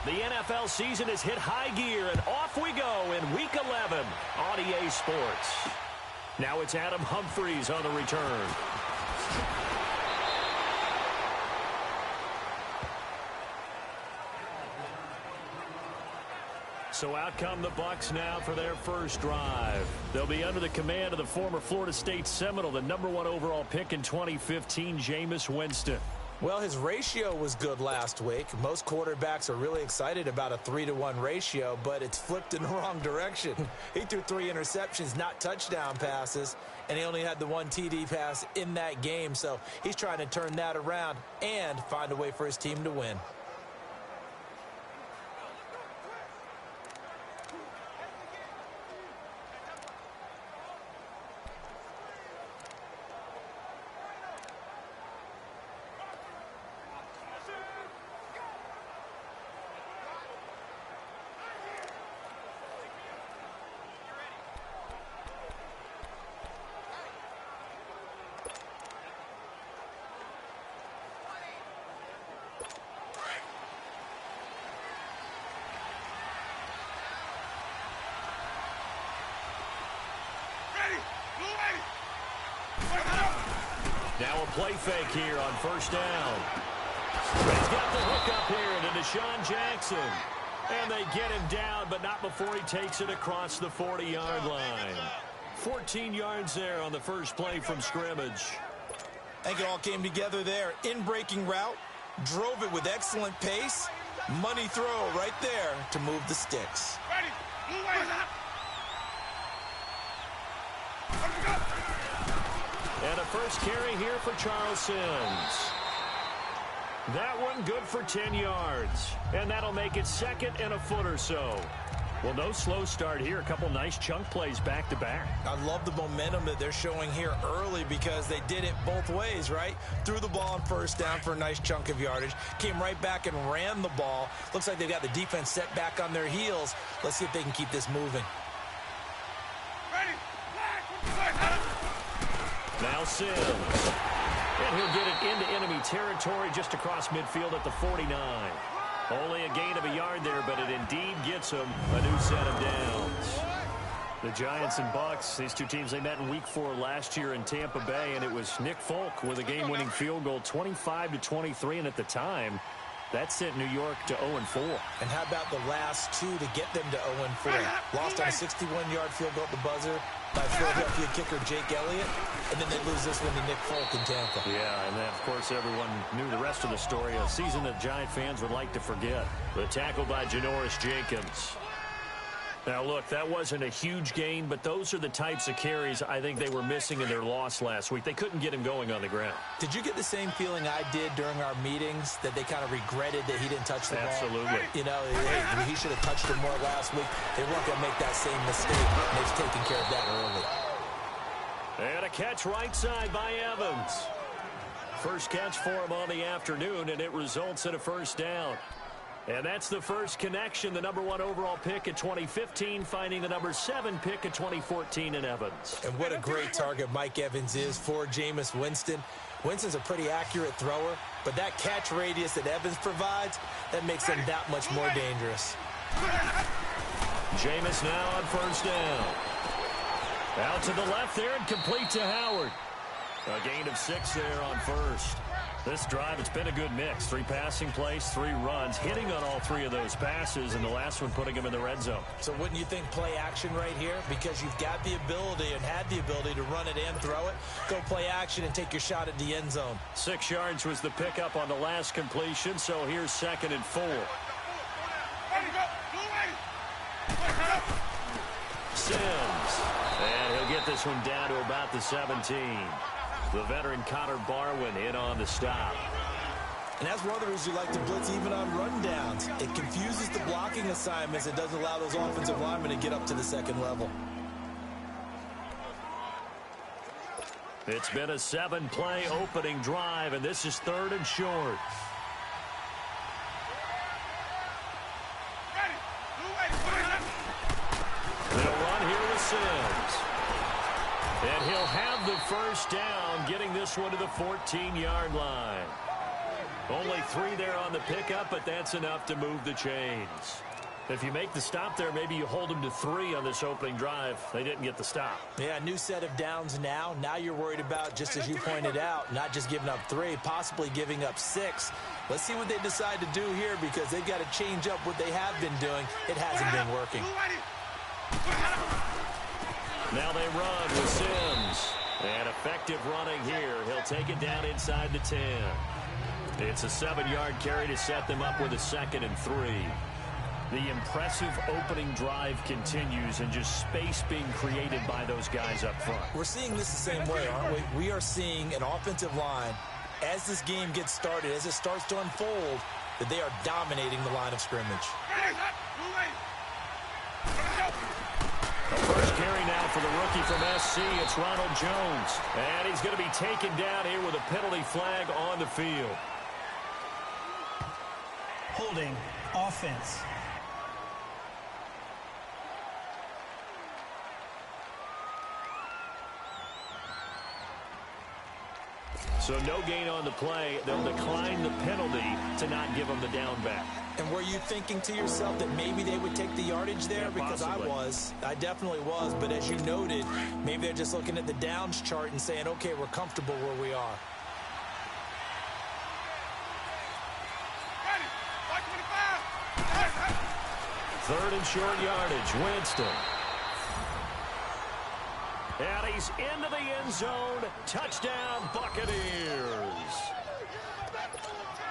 The NFL season has hit high gear, and off we go in Week 11 on EA Sports. Now it's Adam Humphries on the return. So out come the Bucs now for their first drive. They'll be under the command of the former Florida State Seminole, the #1 overall pick in 2015, Jameis Winston. Well, his ratio was good last week. Most quarterbacks are really excited about a 3-to-1 ratio, but it's flipped in the wrong direction. He threw 3 interceptions, not touchdown passes, and he only had the 1 TD pass in that game. So he's trying to turn that around and find a way for his team to win. Now a play fake here on first down. He's got the hook up here to Deshaun Jackson. And they get him down, but not before he takes it across the 40-yard line. 14 yards there on the first play from scrimmage. I think it all came together there. In-breaking route, drove it with excellent pace. Money throw right there to move the sticks. Ready. And a first carry here for Charles Sims. That one good for 10 yards. And that'll make it second and a foot or so. Well, no slow start here. A couple nice chunk plays back-to-back. I love the momentum that they're showing here early because they did it both ways, right? Threw the ball on first down for a nice chunk of yardage. Came right back and ran the ball. Looks like they've got the defense set back on their heels. Let's see if they can keep this moving. Now Sims. And he'll get it into enemy territory just across midfield at the 49. Only a gain of a yard there, but it indeed gets him a new set of downs. The Giants and Bucs, these two teams, they met in Week 4 last year in Tampa Bay, and it was Nick Folk with a game-winning field goal, 25-23, and at the time, that sent New York to 0-4. And how about the last two to get them to 0-4? Lost on a 61-yard field goal at the buzzer by Philadelphia kicker Jake Elliott, and then they lose this one to Nick Folk in Tampa. Yeah, and then, of course, everyone knew the rest of the story, a season that Giant fans would like to forget. The tackle by Janoris Jenkins. Now, look, that wasn't a huge gain, but those are the types of carries I think they were missing in their loss last week. They couldn't get him going on the ground. Did you get the same feeling I did during our meetings, that they kind of regretted that he didn't touch the ball? Absolutely. You know, hey, he should have touched it more last week. They weren't going to make that same mistake, and they've taken care of that early. And a catch right side by Evans. First catch for him on the afternoon, and it results in a first down. And that's the first connection, the #1 overall pick in 2015, finding the #7 pick in 2014 in Evans. And what a great target Mike Evans is for Jameis Winston. Winston's a pretty accurate thrower, but that catch radius that Evans provides, that makes him that much more dangerous. Jameis now on first down. Out to the left there and complete to Howard. A gain of 6 there on first. This drive, it's been a good mix. 3 passing plays, 3 runs, hitting on all 3 of those passes, and the last one putting him in the red zone. So wouldn't you think play action right here? Because you've got the ability and had the ability to run it and throw it. Go play action and take your shot at the end zone. 6 yards was the pickup on the last completion, so here's 2nd and 4. Sims. And he'll get this one down to about the 17. The veteran Connor Barwin in on the stop. And that's one of the reasons you like to blitz even on rundowns. It confuses the blocking assignments. It doesn't allow those offensive linemen to get up to the second level. It's been a 7-play opening drive, and this is 3rd and short. They'll run here with Sims. And he'll have the first down, getting this one to the 14-yard line. Only 3 there on the pickup, but that's enough to move the chains. If you make the stop there, maybe you hold them to 3 on this opening drive. They didn't get the stop. Yeah, new set of downs now. Now you're worried about, just as you pointed out, not just giving up 3, possibly giving up 6. Let's see what they decide to do here, because they've got to change up what they have been doing. It hasn't been working. Now they run with Sims. And effective running here. He'll take it down inside the 10. It's a 7-yard carry to set them up with a 2nd and 3. The impressive opening drive continues, and just space being created by those guys up front. We're seeing this the same way, aren't we? We are seeing an offensive line, as this game gets started, as it starts to unfold, that they are dominating the line of scrimmage. The first carry now for the rookie from SC. It's Ronald Jones. And he's going to be taken down here with a penalty flag on the field. Holding offense. So no gain on the play. They'll decline the penalty to not give them the down back. And were you thinking to yourself that maybe they would take the yardage there? Yeah, because I definitely was. But as you noted, maybe they're just looking at the downs chart and saying, okay, we're comfortable where we are. Third and short yardage. Winston. And he's into the end zone. Touchdown, Buccaneers.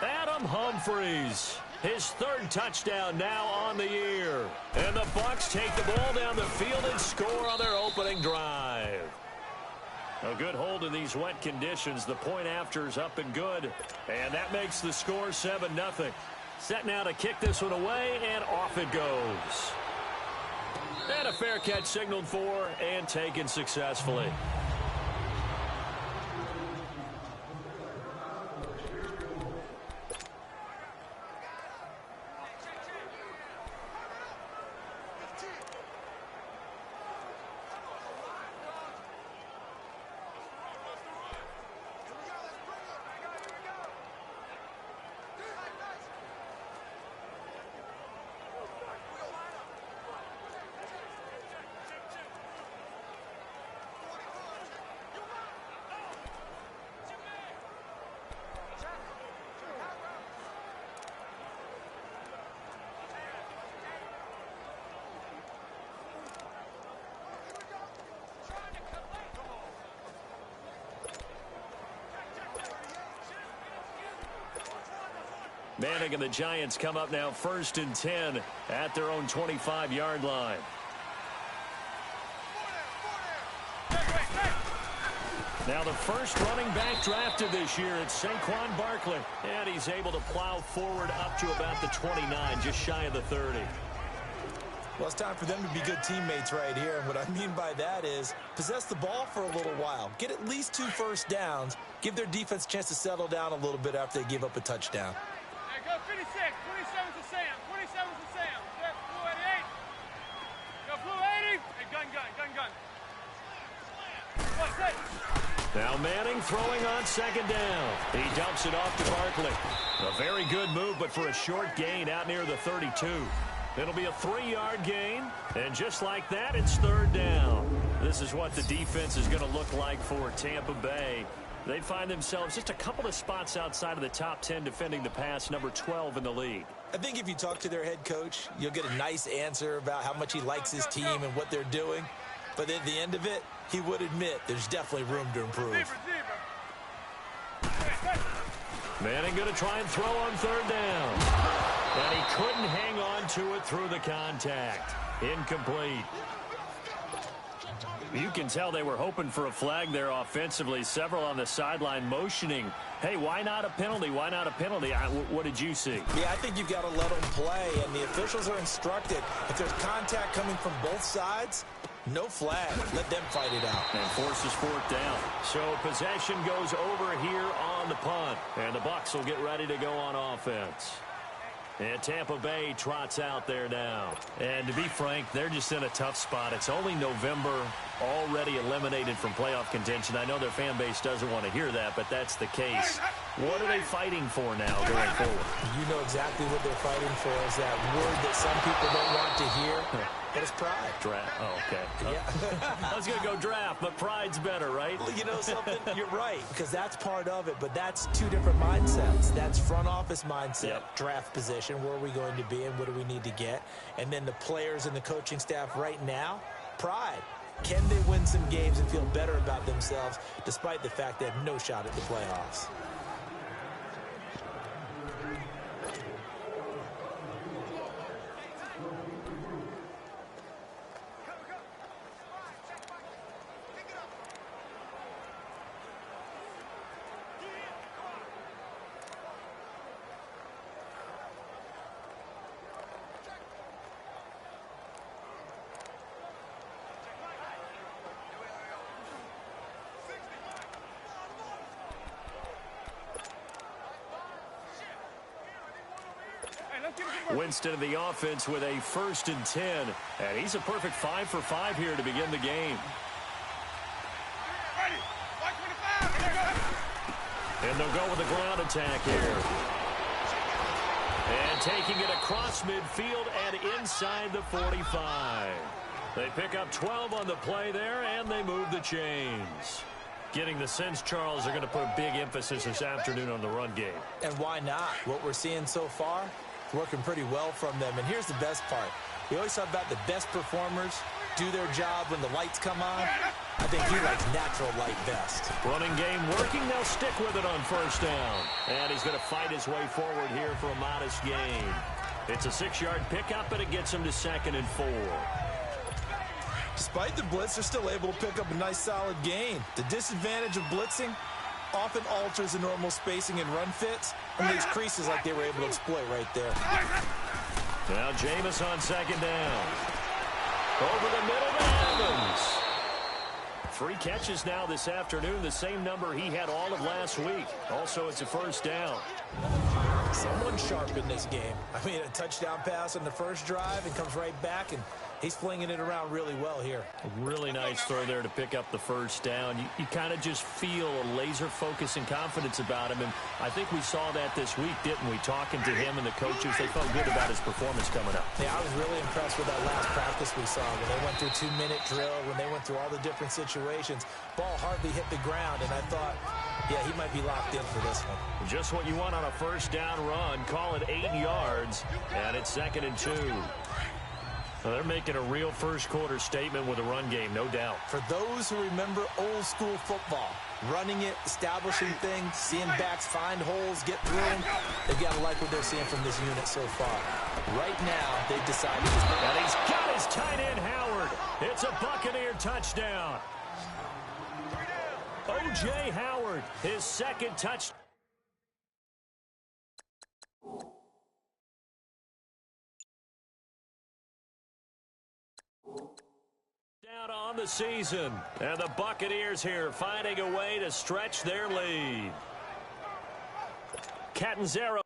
Adam Humphries. His 3rd touchdown now on the year. And the Bucs take the ball down the field and score on their opening drive. A good hold in these wet conditions. The point after is up and good. And that makes the score 7-0. Set now to kick this one away, and off it goes. And a fair catch signaled for and taken successfully. Manning and the Giants come up now 1st and 10 at their own 25-yard line. Now the first running back drafted this year, it's Saquon Barkley. And he's able to plow forward up to about the 29, just shy of the 30. Well, it's time for them to be good teammates right here. And what I mean by that is possess the ball for a little while. Get at least 2 first downs. Give their defense a chance to settle down a little bit after they give up a touchdown. Go 56, 27 to Sam, 27 to Sam. Blue 88. Go blue 80. Hey, gun. What's it? Now Manning throwing on 2nd down. He dumps it off to Barkley. A very good move, but for a short gain out near the 32. It'll be a 3-yard gain, and just like that, it's 3rd down. This is what the defense is going to look like for Tampa Bay. They find themselves just a couple of spots outside of the top 10 defending the pass, number 12 in the league. I think if you talk to their head coach, you'll get a nice answer about how much he likes his team and what they're doing. But at the end of it, he would admit there's definitely room to improve. Manning going to try and throw on 3rd down. And he couldn't hang on to it through the contact. Incomplete. You can tell they were hoping for a flag there offensively. Several on the sideline motioning, hey, why not a penalty? Why not a penalty? What did you see? Yeah, I think you've got to let them play, and the officials are instructed. If there's contact coming from both sides, no flag. Let them fight it out. And forces 4th down. So possession goes over here on the punt. And the Bucs will get ready to go on offense. And Tampa Bay trots out there now. And to be frank, they're just in a tough spot. It's only November, already eliminated from playoff contention. I know their fan base doesn't want to hear that, but that's the case. What are they fighting for now going forward? You know exactly what they're fighting for is that word that some people don't want to hear, but it's pride. Draft. Oh, okay. Yeah. I was going to go draft, but pride's better, right? Well, you know something? You're right, because that's part of it, but that's two different mindsets. That's front office mindset, draft position, where are we going to be and what do we need to get? And then the players and the coaching staff right now, pride. Can they win some games and feel better about themselves despite the fact they have no shot at the playoffs? Winston in the offense with a 1st and 10. And he's a perfect 5 for 5 here to begin the game. And they'll go with the ground attack here. And taking it across midfield and inside the 45. They pick up 12 on the play there, and they move the chains. Getting the sense, Charles, they're going to put a big emphasis this afternoon on the run game. And why not? What we're seeing so far, it's working pretty well from them. And here's the best part. We always talk about the best performers do their job when the lights come on. I think he likes natural light best. Running game working. They'll stick with it on 1st down. And he's going to fight his way forward here for a modest gain. It's a 6-yard pickup, and it gets him to 2nd and 4. Despite the blitz, they're still able to pick up a nice, solid gain. The disadvantage of blitzing often alters the normal spacing and run fits and leaves creases like they were able to exploit right there. Now Jameis on 2nd down. Over the middle to Evans. 3 catches now this afternoon, the same number he had all of last week. Also, it's a 1st down. Someone sharp in this game. I mean, a touchdown pass on the first drive and comes right back, and he's flinging it around really well here. A really nice throw there to pick up the 1st down. You kind of just feel a laser focus and confidence about him, and I think we saw that this week, didn't we? Talking to him and the coaches, they felt good about his performance coming up. Yeah, I was really impressed with that last practice we saw when they went through 2-minute drill, when they went through all the different situations. Ball hardly hit the ground, and I thought, yeah, he might be locked in for this one. Just what you want on a 1st down run. Call it 8 yards, and it's 2nd and 2. Well, they're making a real first-quarter statement with a run game, no doubt. For those who remember old-school football, running it, establishing things, seeing backs find holes, get through them, they've got to like what they're seeing from this unit so far. Right now, they've decided to... And he's got his tight end, Howard. It's a Buccaneer touchdown. O.J. Howard, his 2nd touchdown. Down on the season, and the Buccaneers here finding a way to stretch their lead. Catanzaro.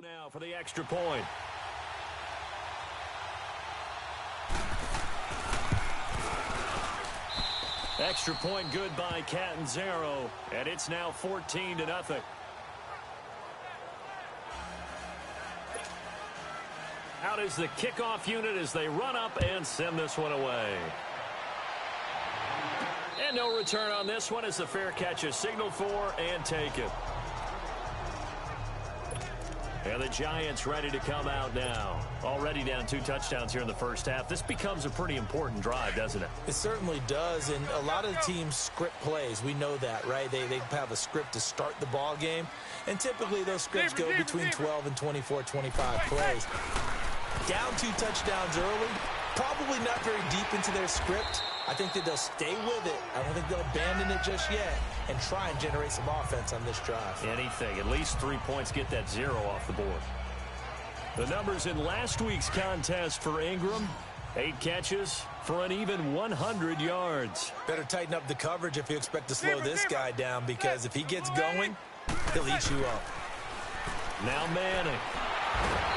Now for the extra point. Extra point good by Catanzaro, and it's now 14-0. Out is the kickoff unit as they run up and send this one away. And no return on this one as the fair catch is signaled for and taken. And the Giants ready to come out now. Already down 2 touchdowns here in the first half. This becomes a pretty important drive, doesn't it? It certainly does, and a lot of teams script plays. We know that, right? They have a script to start the ball game, and typically those scripts go between 12 and 24, 25 plays. Down 2 touchdowns early, probably not very deep into their script. I think that they'll stay with it. I don't think they'll abandon it just yet and try and generate some offense on this drive. Anything. At least 3 points, get that 0 off the board. The numbers in last week's contest for Ingram: 8 catches for an even 100 yards. Better tighten up the coverage if you expect to slow this guy down, because if he gets going, he'll eat you up. Now Manning.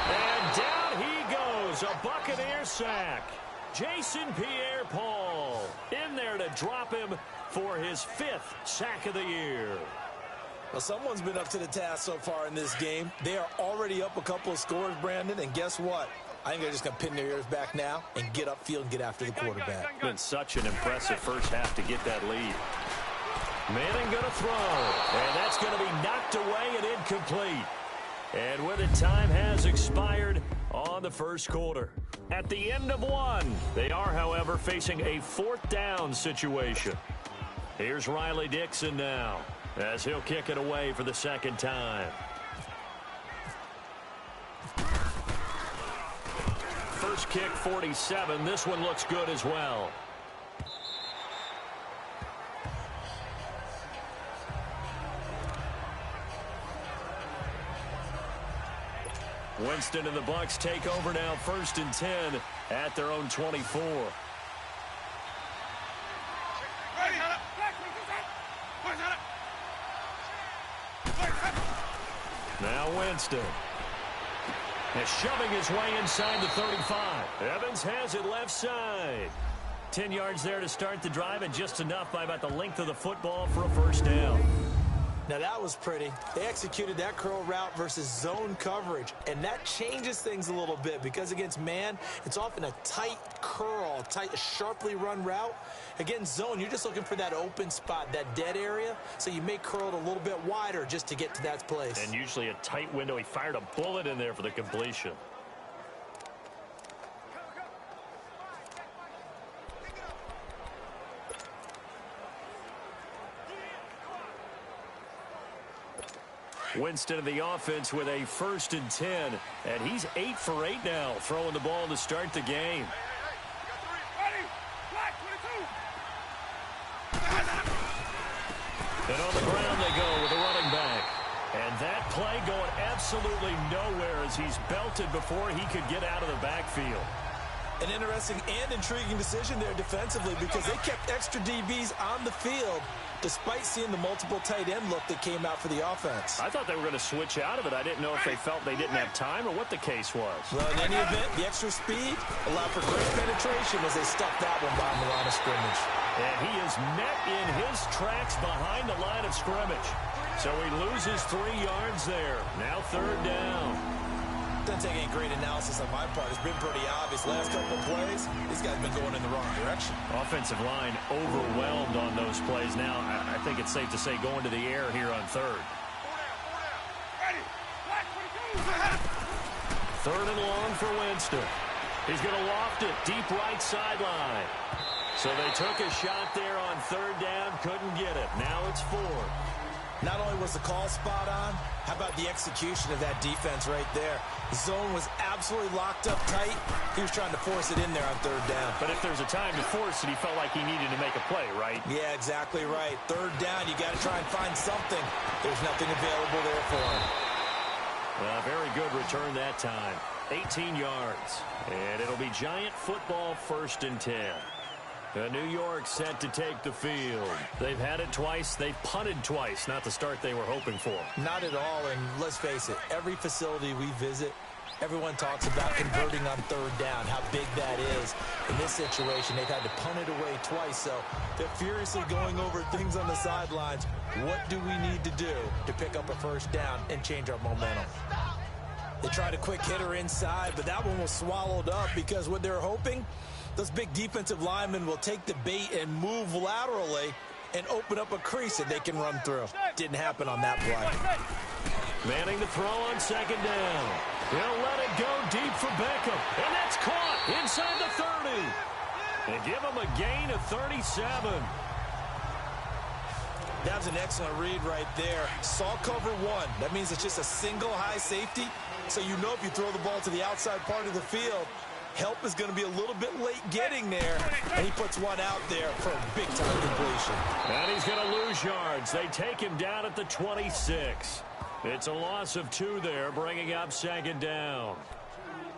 And down he goes. A Buccaneer sack. Jason Pierre-Paul in there to drop him for his 5th sack of the year. Well, someone's been up to the task so far in this game. They are already up a couple of scores, Brandon, and guess what? I think they're just going to pin their ears back now and get upfield and get after the quarterback. Been such an impressive first half to get that lead. Manning going to throw, and that's going to be knocked away and incomplete. And with it, time has expired on the first quarter. At the end of 1, they are, however, facing a 4th down situation. Here's Riley Dixon now, as he'll kick it away for the 2nd time. First kick, 47. This one looks good as well. Winston and the Bucs take over now, 1st and 10 at their own 24. Now Winston. And shoving his way inside the 35. Evans has it left side. 10 yards there to start the drive, and just enough by about the length of the football for a 1st down. Now that was pretty. They executed that curl route versus zone coverage, and that changes things a little bit, because against man, it's often a tight curl, sharply run route. Against zone, you're just looking for that open spot, that dead area, so you may curl it a little bit wider just to get to that place. And usually a tight window. He fired a bullet in there for the completion. Winston in the offense with a 1st and 10, and he's 8 for 8 now, throwing the ball to start the game. And on the ground they go with a running back. And that play going absolutely nowhere as he's belted before he could get out of the backfield. An interesting and intriguing decision there defensively, because they kept extra DBs on the field despite seeing the multiple tight end look that came out for the offense. I thought they were going to switch out of it. I didn't know if they felt they didn't have time or what the case was. Well, in any event, the extra speed allowed for great penetration as they stuffed that one behind the line of scrimmage. And he is met in his tracks behind the line of scrimmage. So he loses 3 yards there. Now 3rd down. Doesn't take any great analysis on my part. It's been pretty obvious. Last couple of plays, these guys have been going in the wrong direction. Offensive line overwhelmed on those plays. Now, I think it's safe to say going to the air here on 3rd. 3rd and long for Winston. He's going to loft it deep right sideline. So they took a shot there on 3rd down, couldn't get it. Now it's 4th. Not only was the call spot on, how about the execution of that defense right there? The zone was absolutely locked up tight. He was trying to force it in there on 3rd down. But if there's a time to force it, he felt like he needed to make a play, right? Yeah, exactly right. 3rd down, you got to try and find something. There's nothing available there for him. Very good return that time. 18 yards. And it'll be Giant football, 1st and 10. New York set to take the field. They've had it twice. They've punted twice. Not the start they were hoping for. Not at all, and let's face it, every facility we visit, everyone talks about converting on 3rd down, how big that is. In this situation, they've had to punt it away twice, so they're furiously going over things on the sidelines. What do we need to do to pick up a 1st down and change our momentum? They tried a quick hitter inside, but that one was swallowed up, because what they're hoping, those big defensive linemen will take the bait and move laterally and open up a crease that they can run through. Didn't happen on that play. Manning to throw on second down. He'll let it go deep for Beckham. And that's caught inside the 30. They give him a gain of 37. That was an excellent read right there. Saw cover one. That means it's just a single high safety. So you know if you throw the ball to the outside part of the field, help is going to be a little bit late getting there. And he puts one out there for a big-time completion. And he's going to lose yards. They take him down at the 26. It's a loss of 2 there, bringing up second down.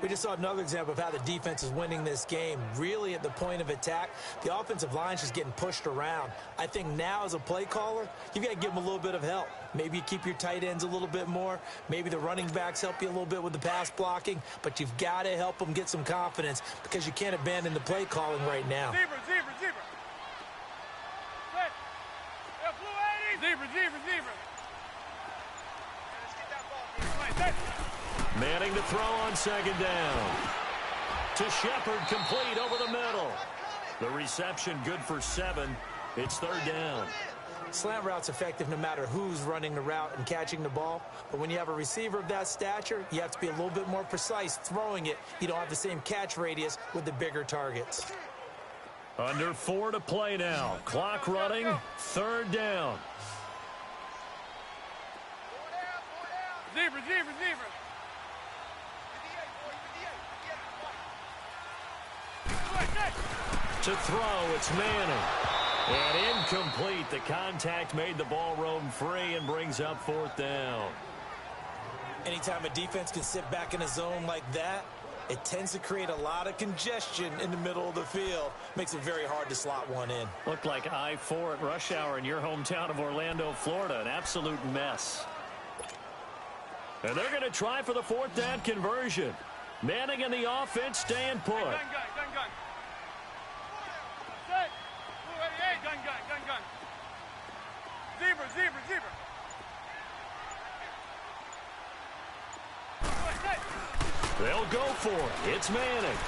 We just saw another example of how the defense is winning this game. Really at the point of attack, the offensive line's just getting pushed around. I think now as a play caller, you've got to give them a little bit of help. Maybe you keep your tight ends a little bit more. Maybe the running backs help you a little bit with the pass blocking. But you've got to help them get some confidence because you can't abandon the play calling right now. Zebra. Set. Blue 80. Zebra. Let's get that ball. Set. Manning to throw on second down. To Shepard, complete over the middle. The reception good for 7. It's third down. Slant route's effective no matter who's running the route and catching the ball. But when you have a receiver of that stature, you have to be a little bit more precise throwing it. You don't have the same catch radius with the bigger targets. Under 4 to play now. Clock running. Third down. Zebra. To throw, it's Manning. And incomplete. The contact made the ball roam free and brings up fourth down. Anytime a defense can sit back in a zone like that, it tends to create a lot of congestion in the middle of the field. Makes it very hard to slot one in. Looked like I-4 at rush hour in your hometown of Orlando, Florida. An absolute mess. And they're going to try for the fourth down conversion. Manning and the offense staying put. Gun. Set. Blue 88. Gun. Zebra. Set. They'll go for it. It's Manning.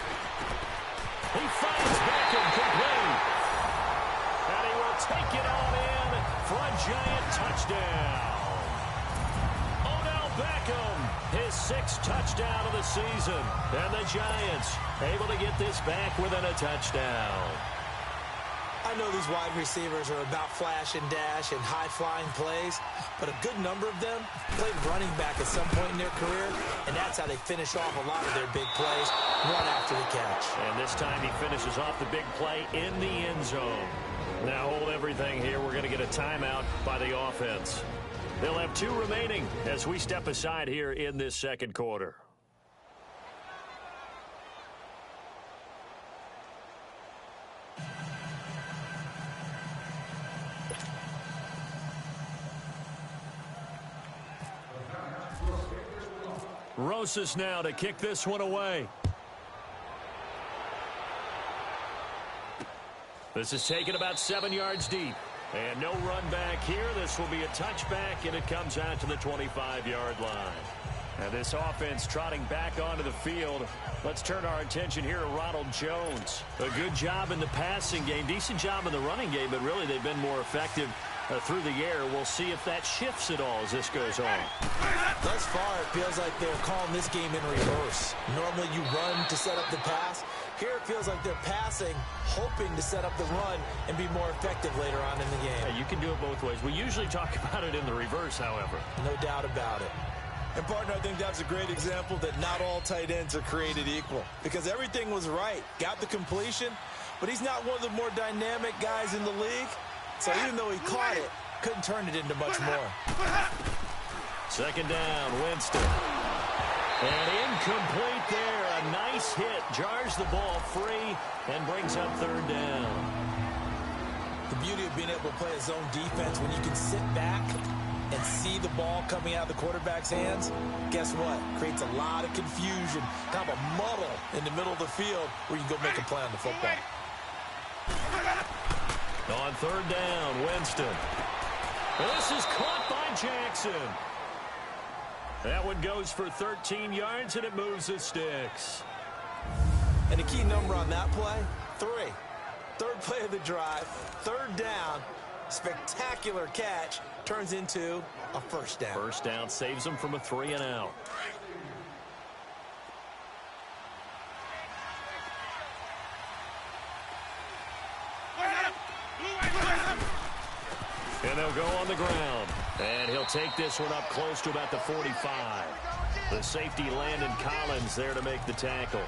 He finds Beckham complete. And he will take it on in for a giant touchdown. Beckham, his 6th touchdown of the season. And the Giants able to get this back within a touchdown. I know these wide receivers are about flash and dash and high-flying plays, but a good number of them played running back at some point in their career, and that's how they finish off a lot of their big plays, run after the catch. And this time he finishes off the big play in the end zone. Now hold everything here. We're going to get a timeout by the offense. They'll have 2 remaining as we step aside here in this second quarter. Rosas now to kick this one away. This is taken about 7 yards deep. And no run back here. This will be a touchback, and it comes out to the 25-yard line. And this offense trotting back onto the field. Let's turn our attention here to Ronald Jones. A good job in the passing game, decent job in the running game, but really they've been more effective through the air. We'll see if that shifts at all as this goes on. Thus far, it feels like they're calling this game in reverse. Normally you run to set up the pass. Here it feels like they're passing, hoping to set up the run and be more effective later on in the game. Yeah, you can do it both ways. We usually talk about it in the reverse, however. No doubt about it. And, partner, I think that's a great example that not all tight ends are created equal. Because everything was right. Got the completion, but he's not one of the more dynamic guys in the league. So even though he caught it, couldn't turn it into much more. Second down, Winston. And incomplete there. A nice hit. Jars the ball free and brings up third down. The beauty of being able to play a zone defense when you can sit back and see the ball coming out of the quarterback's hands, guess what? Creates a lot of confusion, kind of a muddle in the middle of the field where you can go make a play on the football. On third down, Winston. This is caught by Jackson. That one goes for 13 yards, and it moves the sticks. And the key number on that play, 3. Third play of the drive, third down, Spectacular catch turns into a first down. First down saves them from a 3-and-out. And they'll go on the ground. And he'll take this one up close to about the 45. The safety, Landon Collins, there to make the tackle.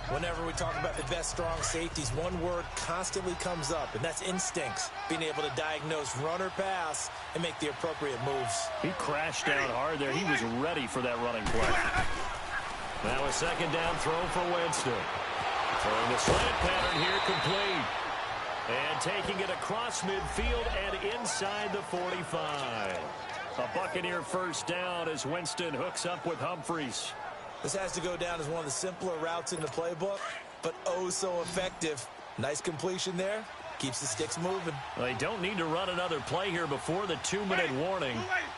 Whenever we talk about the best strong safeties, one word constantly comes up, and that's instincts. Being able to diagnose run or pass and make the appropriate moves. He crashed down hard there. He was ready for that running play. Now a second down throw for Winston. Throwing the slant pattern here complete. And taking it across midfield and inside the 45. A Buccaneer first down as Winston hooks up with Humphries. This has to go down as one of the simpler routes in the playbook, but oh so effective. Nice completion there. Keeps the sticks moving. Well, they don't need to run another play here before the 2-minute warning.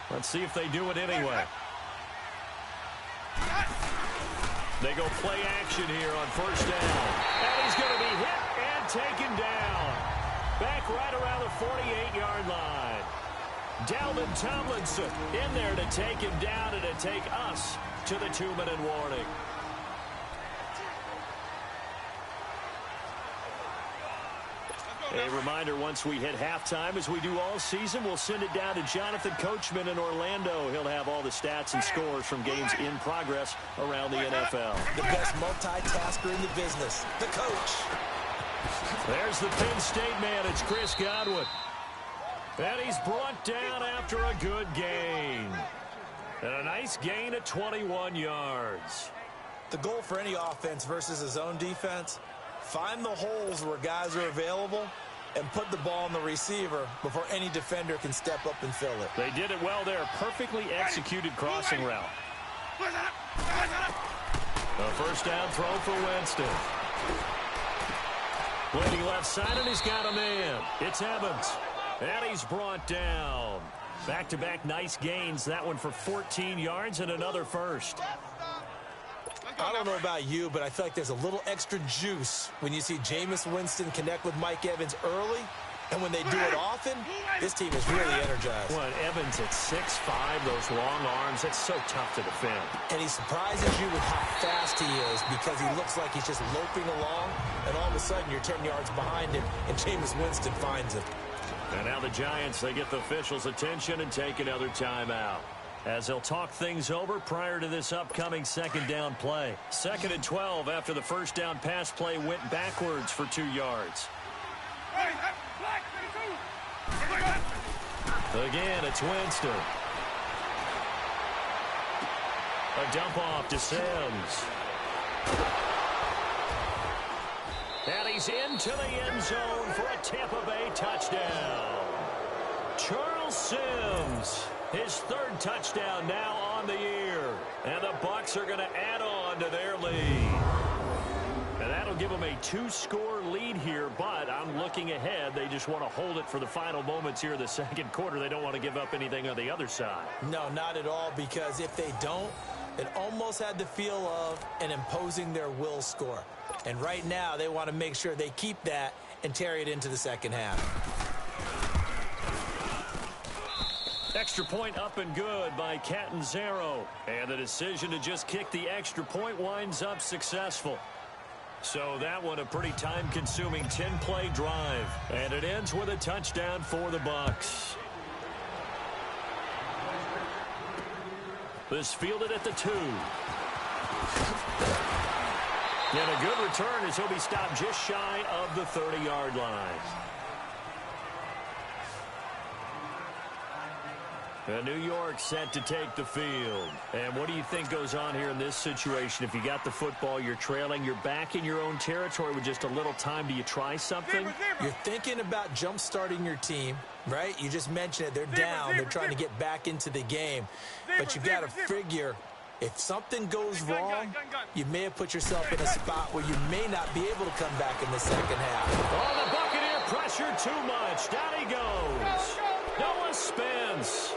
Let's see if they do it anyway. They go play action here on first down. And he's going to be hit and taken down. Back right around the 48-yard line. Dalvin Tomlinson in there to take him down and to take us to the 2-minute warning. A reminder, once we hit halftime, as we do all season, we'll send it down to Jonathan Coachman in Orlando. He'll have all the stats and scores from games in progress around the NFL. The best multitasker in the business, the coach. There's the Penn State man. It's Chris Godwin. And he's brought down after a good gain. And a nice gain at 21 yards. The goal for any offense versus his own defense, find the holes where guys are available and put the ball on the receiver before any defender can step up and fill it. They did it well there. Perfectly executed crossing route. A first down throw for Winston. Waiting left side, and he's got a man. It's Evans. And he's brought down. Back-to-back nice gains. That one for 14 yards and another first. I don't know about you, but I feel like there's a little extra juice when you see Jameis Winston connect with Mike Evans early. And when they do it often, this team is really energized. Well, Evans at 6'5", those long arms, that's so tough to defend. And he surprises you with how fast he is because he looks like he's just loping along, and all of a sudden you're 10 yards behind him, and Jameis Winston finds him. And now the Giants, they get the officials' attention and take another timeout, as they'll talk things over prior to this upcoming second down play. 2nd and 12 after the first down pass play went backwards for 2 yards. Again, it's Winston. A dump off to Sims. And he's into the end zone for a Tampa Bay touchdown. Charles Sims, his 3rd touchdown now on the year. And the Bucs are going to add on to their lead. And that'll give them a 2-score lead here, but I'm looking ahead. They just want to hold it for the final moments here in the second quarter. They don't want to give up anything on the other side. No, not at all, because if they don't, it almost had the feel of an imposing their will score. And right now, they want to make sure they keep that and carry it into the second half. Extra point up and good by Catanzaro. And the decision to just kick the extra point winds up successful. So that one a pretty time-consuming 10-play drive. And it ends with a touchdown for the Bucs. This fielded at the 2. And a good return as he'll be stopped just shy of the 30-yard line. New York set to take the field. And what do you think goes on here in this situation? If you got the football, you're trailing, you're back in your own territory with just a little time. Do you try something? You're thinking about jump-starting your team, right? You just mentioned it. They're down. They're trying to get back into the game. But you got to figure, if something goes wrong, you may have put yourself in a spot where you may not be able to come back in the second half. Oh, the Buccaneer pressure too much. Down he goes. Noah Spence.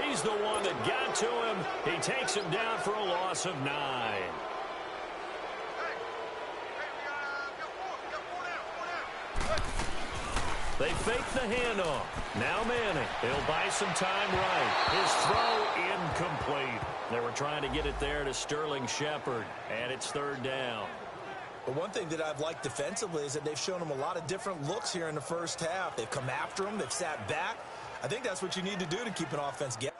He's the one that got to him. He takes him down for a loss of 9. They fake the handoff. Now Manning. He'll buy some time right. His throw incomplete. They were trying to get it there to Sterling Shepard, and it's third down. But one thing that I've liked defensively is that they've shown him a lot of different looks here in the first half. They've come after him. They've sat back. I think that's what you need to do to keep an offense guessing.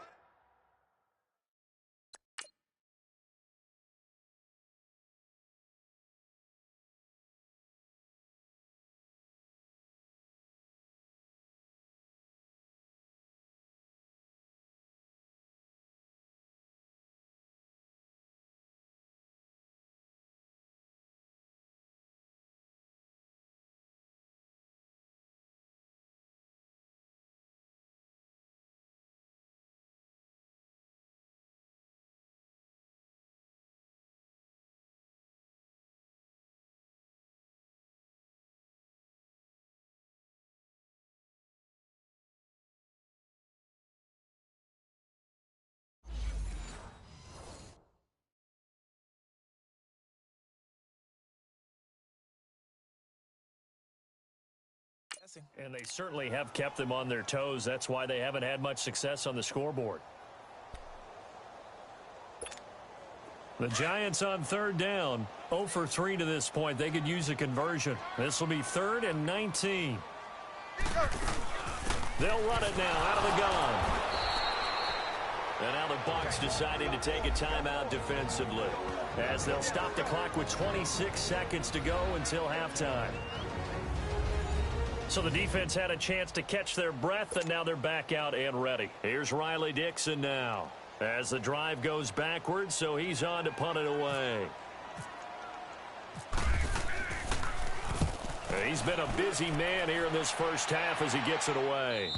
And they certainly have kept them on their toes. That's why they haven't had much success on the scoreboard. The Giants on third down, 0 for 3 to this point. They could use a conversion. This will be 3rd and 19. They'll run it now out of the gun. And now the Bucs deciding to take a timeout defensively, as they'll stop the clock with 26 seconds to go until halftime. So the defense had a chance to catch their breath, and now they're back out and ready. Here's Riley Dixon now as the drive goes backwards, so he's on to punt it away. He's been a busy man here in this first half as he gets it away.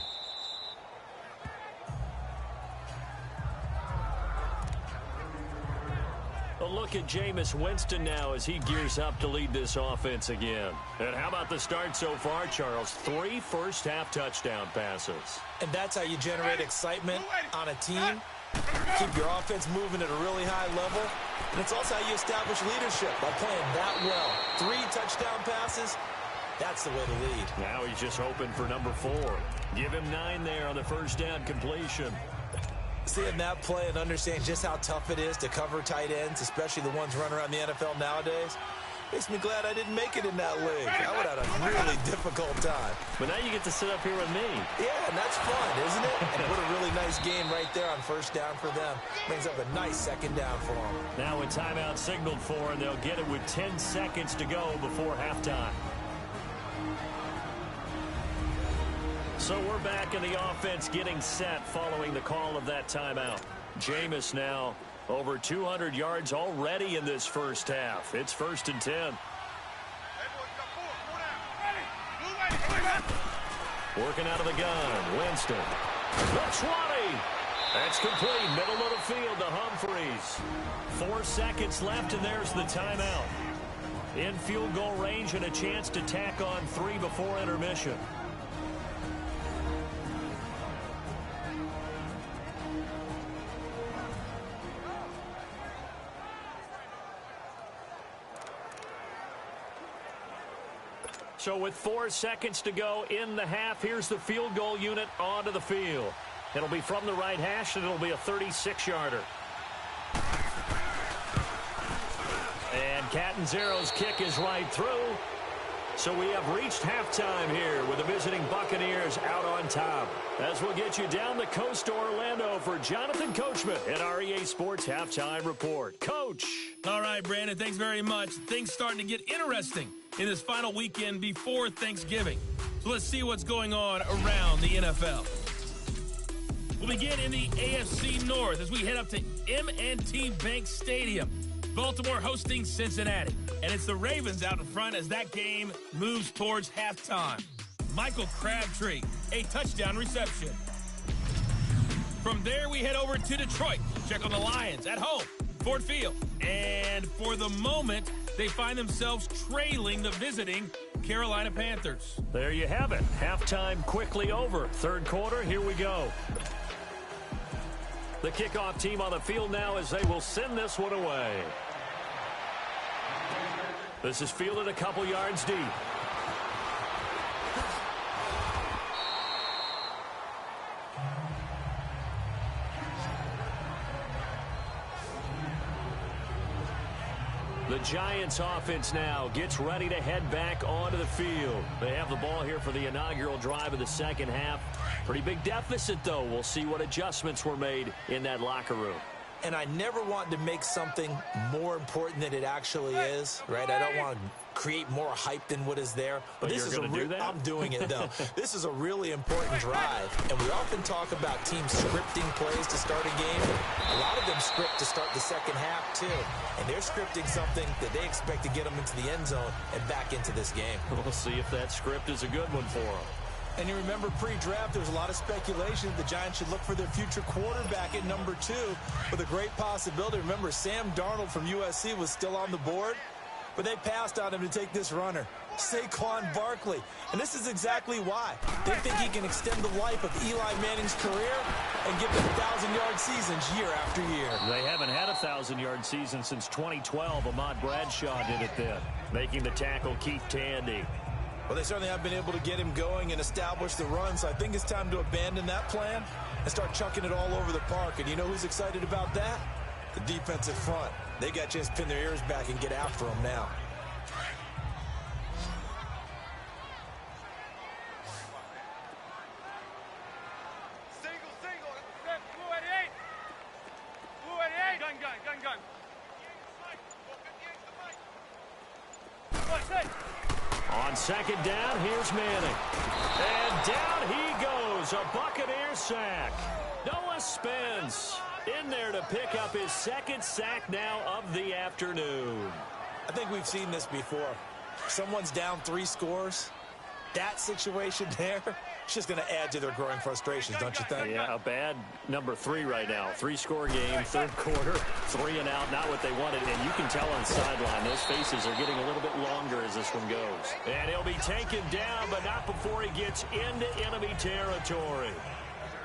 A look at Jameis Winston now as he gears up to lead this offense again. And how about the start so far, Charles? 3 first-half touchdown passes. And that's how you generate excitement on a team. Keep your offense moving at a really high level. And it's also how you establish leadership by playing that well. 3 touchdown passes, that's the way to lead. Now he's just hoping for number 4. Give him 9 there on the first down completion. Seeing that play and understanding just how tough it is to cover tight ends, especially the ones running around the NFL nowadays, makes me glad I didn't make it in that league. I would have had a really difficult time. But now you get to sit up here with me. Yeah, and that's fun, isn't it? And what a really nice game right there on first down for them. Brings up a nice second down for them. Now a timeout signaled for, and they'll get it with 10 seconds to go before halftime. So we're back in the offense getting set following the call of that timeout. Jameis now over 200 yards already in this first half. It's 1st and 10. Working out of the gun, Winston. The 20. That's complete. Middle of the field to Humphreys. 4 seconds left, and there's the timeout. In field goal range and a chance to tack on 3 before intermission. So with 4 seconds to go in the half, here's the field goal unit onto the field. It'll be from the right hash, and it'll be a 36-yarder. And Catanzaro's kick is right through. So we have reached halftime here with the visiting Buccaneers out on top. As we'll get you down the coast to Orlando for Jonathan Coachman at our EA Sports Halftime Report. Coach. All right, Brandon, thanks very much. Things starting to get interesting in this final weekend before Thanksgiving. So let's see what's going on around the NFL. We'll begin in the AFC North as we head up to M&T Bank Stadium. Baltimore hosting Cincinnati. And it's the Ravens out in front as that game moves towards halftime. Michael Crabtree, a touchdown reception. From there, we head over to Detroit. Check on the Lions at home, Ford Field. And for the moment, they find themselves trailing the visiting Carolina Panthers. There you have it. Halftime quickly over. Third quarter, here we go. The kickoff team on the field now as they will send this one away. This is fielded a couple yards deep. The Giants offense now gets ready to head back onto the field. They have the ball here for the inaugural drive of the second half. Pretty big deficit, though. We'll see what adjustments were made in that locker room. And I never want to make something more important than it actually is, right? I don't want to create more hype than what is there. But this is I'm doing it, though. This is a really important drive. And we often talk about teams scripting plays to start a game. A lot of them script to start the second half, too. And they're scripting something that they expect to get them into the end zone and back into this game. We'll see if that script is a good one for them. And you remember pre-draft, there was a lot of speculation the Giants should look for their future quarterback at number 2 with a great possibility. Remember, Sam Darnold from USC was still on the board, but they passed on him to take this runner, Saquon Barkley. And this is exactly why. They think he can extend the life of Eli Manning's career and give them 1,000-yard seasons year after year. They haven't had a 1,000-yard season since 2012. Ahmad Bradshaw did it then, making the tackle Keith Tandy. Well, they certainly have been able to get him going and establish the run, so I think it's time to abandon that plan and start chucking it all over the park. And you know who's excited about that? The defensive front. They got a chance to pin their ears back and get after him now. Single. Blue 88. Blue 88. Gun. What's it? On second down, here's Manning. And down he goes, a Buccaneer sack. Noah Spence in there to pick up his second sack now of the afternoon. I think we've seen this before. Someone's down 3 scores. That situation there, it's just going to add to their growing frustrations, don't you think? Yeah, a bad number 3 right now. 3-score game, third quarter, 3 and out, not what they wanted. And you can tell on the sideline, those faces are getting a little bit longer as this one goes. And he'll be taken down, but not before he gets into enemy territory.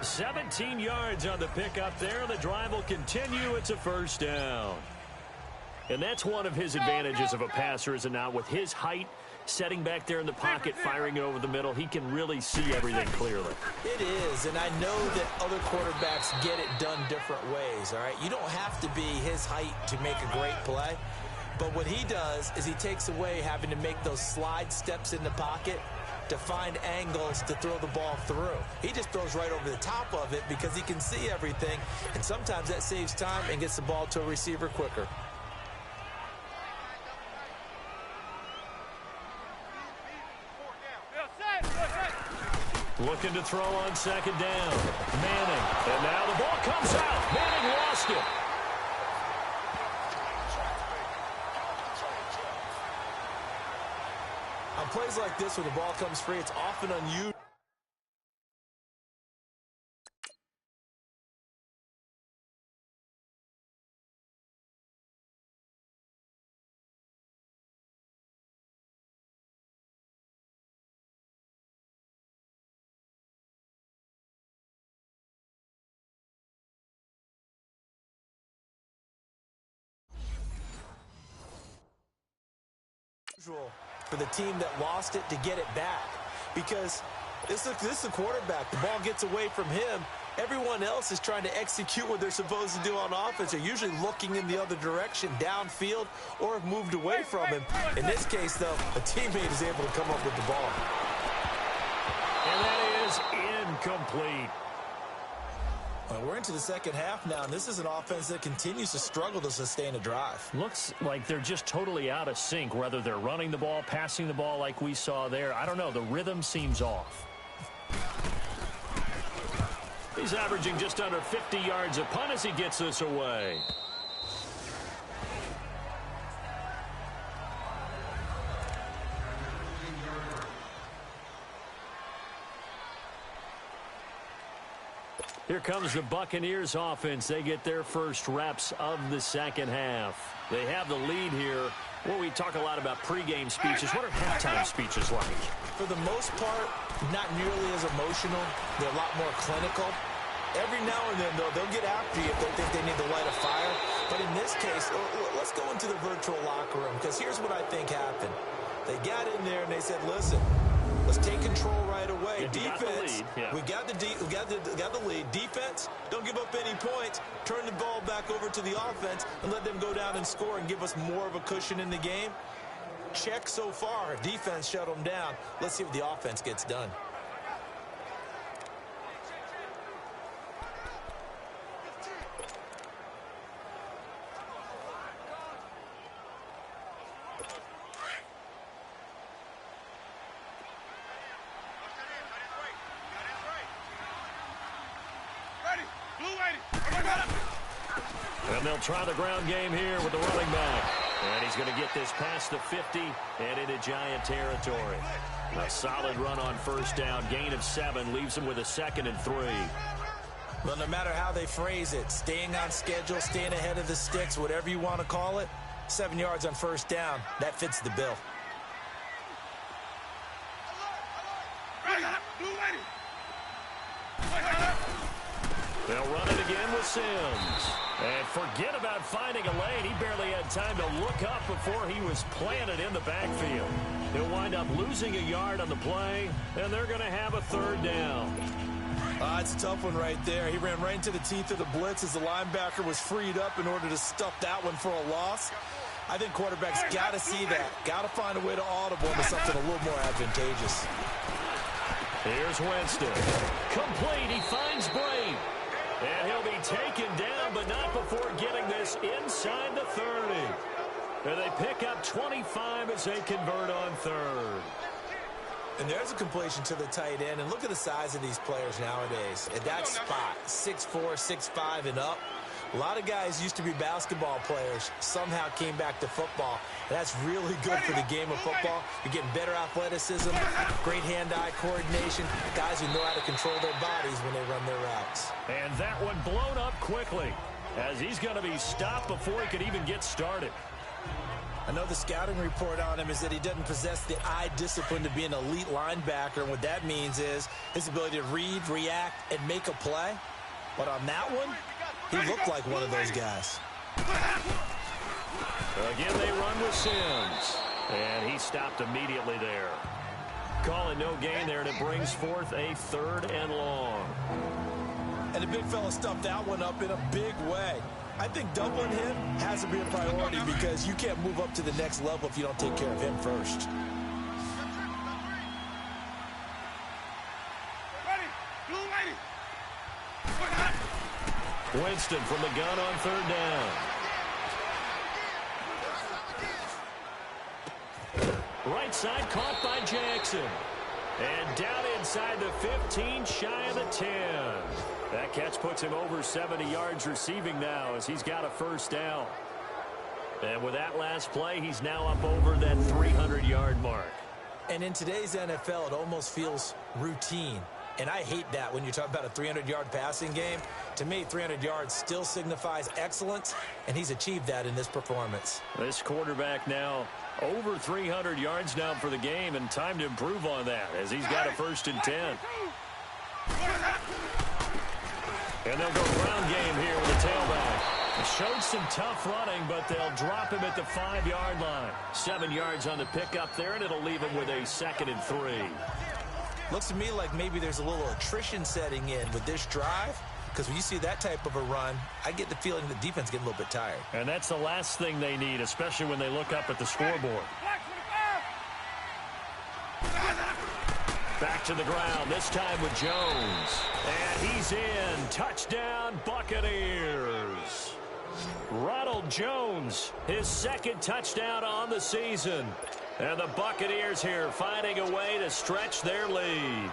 17 yards on the pickup there. The drive will continue. It's a first down. And that's one of his advantages of a passer, is it not? With his height, setting back there in the pocket, firing it over the middle, he can really see everything clearly. It is, and I know that other quarterbacks get it done different ways, all right? You don't have to be his height to make a great play, but what he does is he takes away having to make those slide steps in the pocket to find angles to throw the ball through. He just throws right over the top of it because he can see everything, and sometimes that saves time and gets the ball to a receiver quicker. Looking to throw on second down. Manning. And now the ball comes out. Manning lost it. On plays like this where the ball comes free, it's often unusual. For the team that lost it to get it back, because this is a quarterback. The ball gets away from him. Everyone else is trying to execute what they're supposed to do on offense. They're usually looking in the other direction, downfield, or have moved away from him. In this case, though, a teammate is able to come up with the ball. And that is incomplete. Well, we're into the second half now, and this is an offense that continues to struggle to sustain a drive. Looks like they're just totally out of sync, whether they're running the ball, passing the ball like we saw there. I don't know. The rhythm seems off. He's averaging just under 50 yards a punt as he gets this away. Here comes the Buccaneers offense. They get their first reps of the second half. They have the lead here. Well, we talk a lot about pregame speeches. What are halftime speeches like? For the most part, not nearly as emotional. They're a lot more clinical. Every now and then, though, they'll get after you if they think they need to light a fire. But in this case, let's go into the virtual locker room, because here's what I think happened. They got in there and they said, listen, Let's take control right away. Yeah, Defense, we got the lead. Defense, don't give up any points. Turn the ball back over to the offense and let them go down and score and give us more of a cushion in the game. Check so far. Defense shut them down. Let's see what the offense gets done. And they'll try the ground game here with the running back. And he's going to get this past the 50 and into Giant territory. A solid run on first down. Gain of 7 leaves him with a 2nd and 3. Well, no matter how they phrase it, staying on schedule, staying ahead of the sticks, whatever you want to call it, 7 yards on first down, that fits the bill. They'll run it again with Sims. And forget about finding a lane. He barely had time to look up before he was planted in the backfield. He'll wind up losing a yard on the play, and they're going to have a 3rd down. It's a tough one right there. He ran right into the teeth of the blitz as the linebacker was freed up in order to stuff that one for a loss. I think quarterbacks got to see that. Got to find a way to audible into something a little more advantageous. Here's Winston. Complete. He finds Brave. And he'll be taken down, but not before getting this inside the 30. And they pick up 25 as they convert on 3rd. And there's a completion to the tight end. And look at the size of these players nowadays. At that spot, 6'4", 6'5", and up. A lot of guys used to be basketball players, somehow came back to football. And that's really good for the game of football. You're getting better athleticism, great hand-eye coordination, guys who know how to control their bodies when they run their routes. And that one blown up quickly as he's going to be stopped before he could even get started. I know the scouting report on him is that he doesn't possess the eye discipline to be an elite linebacker. And what that means is his ability to read, react, and make a play. But on that one, he looked like one of those guys. Again, they run with Sims. And he stopped immediately there. Calling no gain there, and it brings forth a 3rd and long. And the big fella stuffed that one up in a big way. I think doubling him has to be a priority because you can't move up to the next level if you don't take care of him first. Winston from the gun on 3rd down. Right side caught by Jackson. And down inside the 15, shy of the 10. That catch puts him over 70 yards receiving now as he's got a 1st down. And with that last play, he's now up over that 300-yard mark. And in today's NFL, it almost feels routine. And I hate that when you talk about a 300-yard passing game. To me, 300 yards still signifies excellence, and he's achieved that in this performance. This quarterback now over 300 yards now for the game, and time to improve on that as he's got a 1st and 10. And they'll go ground game here with the tailback. Showed some tough running, but they'll drop him at the 5-yard line. 7 yards on the pickup there, and it'll leave him with a 2nd and 3. Looks to me like maybe there's a little attrition setting in with this drive, because when you see that type of a run, I get the feeling the defense getting a little bit tired. And that's the last thing they need, especially when they look up at the scoreboard. Back to the ground, this time with Jones. And he's in. Touchdown, Buccaneers. Ronald Jones, his 2nd touchdown on the season. And the Buccaneers here finding a way to stretch their lead.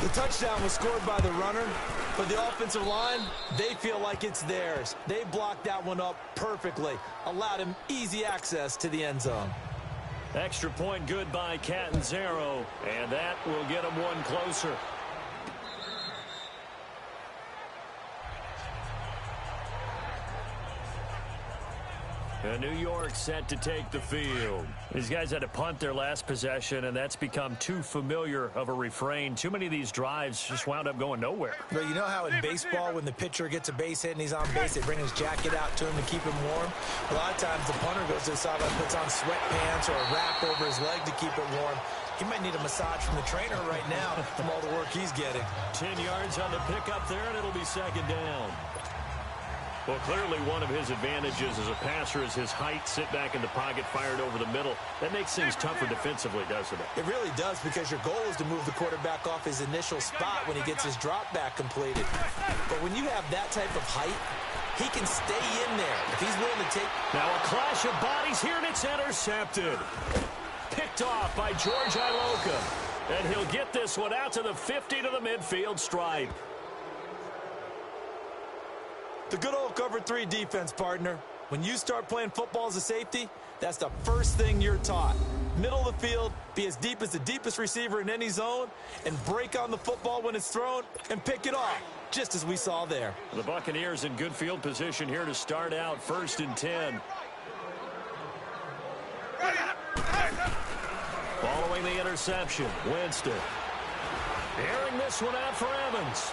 The touchdown was scored by the runner, but the offensive line, they feel like it's theirs. They blocked that one up perfectly, allowed him easy access to the end zone. Extra point good by Catanzaro, and that will get him one closer. New York set to take the field. These guys had to punt their last possession, and that's become too familiar of a refrain. Too many of these drives just wound up going nowhere. But you know how in baseball, when the pitcher gets a base hit and he's on base, they bring his jacket out to him to keep him warm? A lot of times the punter goes to the sideline, puts on sweatpants or a wrap over his leg to keep it warm. He might need a massage from the trainer right now from all the work he's getting. 10 yards on the pickup there, and it'll be second down. Well, clearly one of his advantages as a passer is his height. Sit back in the pocket, fired over the middle. That makes things tougher defensively, doesn't it? It really does, because your goal is to move the quarterback off his initial spot when he gets his drop back completed. But when you have that type of height, he can stay in there if he's willing to take. Now a clash of bodies here, and it's intercepted. Picked off by George Iloka. And he'll get this one out to the 50 to the midfield stripe. The good old cover 3 defense, partner. When you start playing football as a safety, that's the first thing you're taught. Middle of the field, be as deep as the deepest receiver in any zone, and break on the football when it's thrown and pick it off, just as we saw there. The Buccaneers in good field position here to start out, 1st and 10. Following the interception, Winston. Airing this one out for Evans.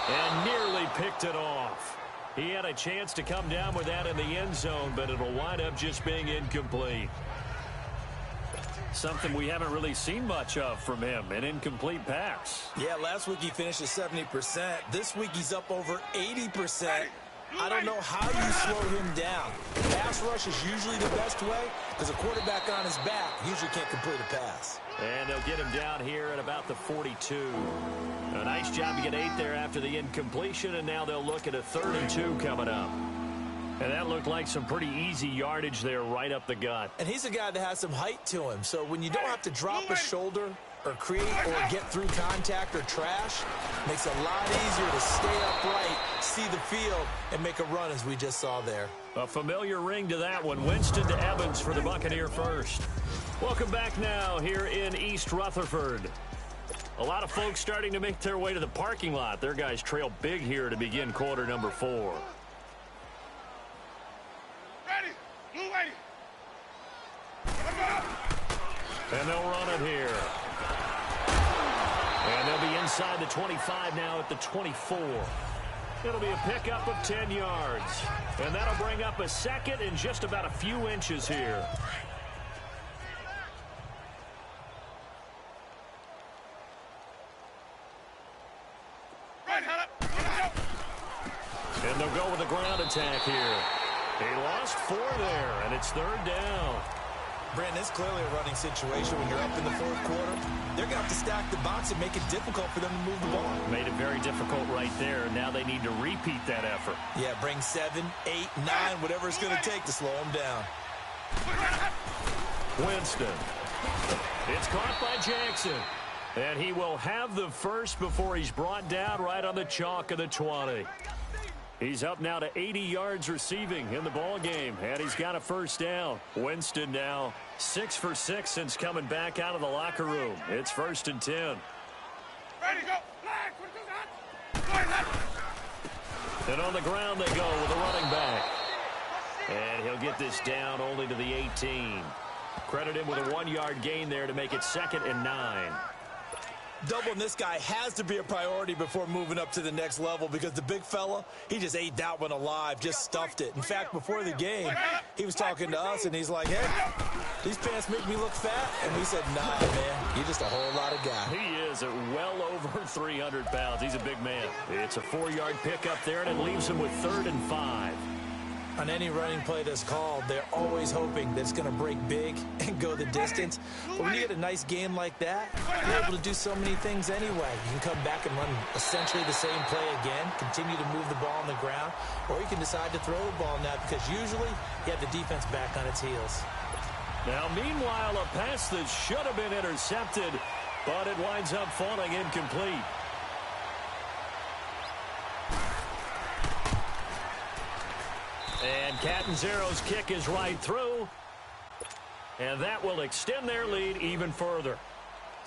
And nearly picked it off. He had a chance to come down with that in the end zone, but it'll wind up just being incomplete. Something we haven't really seen much of from him, an incomplete pass. Yeah, last week he finished at 70%. This week he's up over 80%. I don't know how you slow him down. Pass rush is usually the best way, because a quarterback on his back usually can't complete a pass. And they'll get him down here at about the 42. A nice job to get 8 there after the incompletion, and now they'll look at a 3rd and 2 coming up. And that looked like some pretty easy yardage there right up the gut. And he's a guy that has some height to him, so when you don't have to drop a shoulder or create or get through contact or trash, makes it a lot easier to stay upright, see the field, and make a run as we just saw there. A familiar ring to that one. Winston to Evans for the Buccaneer first. Welcome back now here in East Rutherford. A lot of folks starting to make their way to the parking lot. Their guys trail big here to begin quarter number 4. Ready. Blue ready. And they'll run it here. And they'll be inside the 25 now at the 24. It'll be a pickup of 10 yards. And that'll bring up a 2nd and just about a few inches here. And they'll go with a ground attack here. He lost 4 there, and it's 3rd down. Brandon, it's clearly a running situation when you're up in the 4th quarter. They're going to have to stack the box and make it difficult for them to move the ball. Made it very difficult right there. Now they need to repeat that effort. Yeah, bring 7, 8, 9, whatever it's going to take to slow them down. Winston. It's caught by Jackson. And he will have the first before he's brought down right on the chalk of the 20. He's up now to 80 yards receiving in the ball game, and he's got a first down. Winston now 6 for 6 since coming back out of the locker room. It's 1st and 10. Ready, go. And on the ground they go with a running back. And he'll get this down only to the 18. Credit him with a 1-yard gain there to make it 2nd and 9. Doubling this guy has to be a priority before moving up to the next level, because the big fella, he just ate that one alive, just stuffed it. In fact, before the game, he was talking to us, and he's like, hey, these pants make me look fat. And we said, nah, man, you're just a whole lot of guy. He is at well over 300 pounds. He's a big man. It's a 4-yard pickup there, and it leaves him with 3rd and 5. On any running play that's called, they're always hoping that it's going to break big and go the distance. But when you get a nice game like that, you're able to do so many things anyway. You can come back and run essentially the same play again, continue to move the ball on the ground, or you can decide to throw the ball now, because usually you have the defense back on its heels. Now, meanwhile, a pass that should have been intercepted, but it winds up falling incomplete. And Catanzaro's kick is right through. And that will extend their lead even further.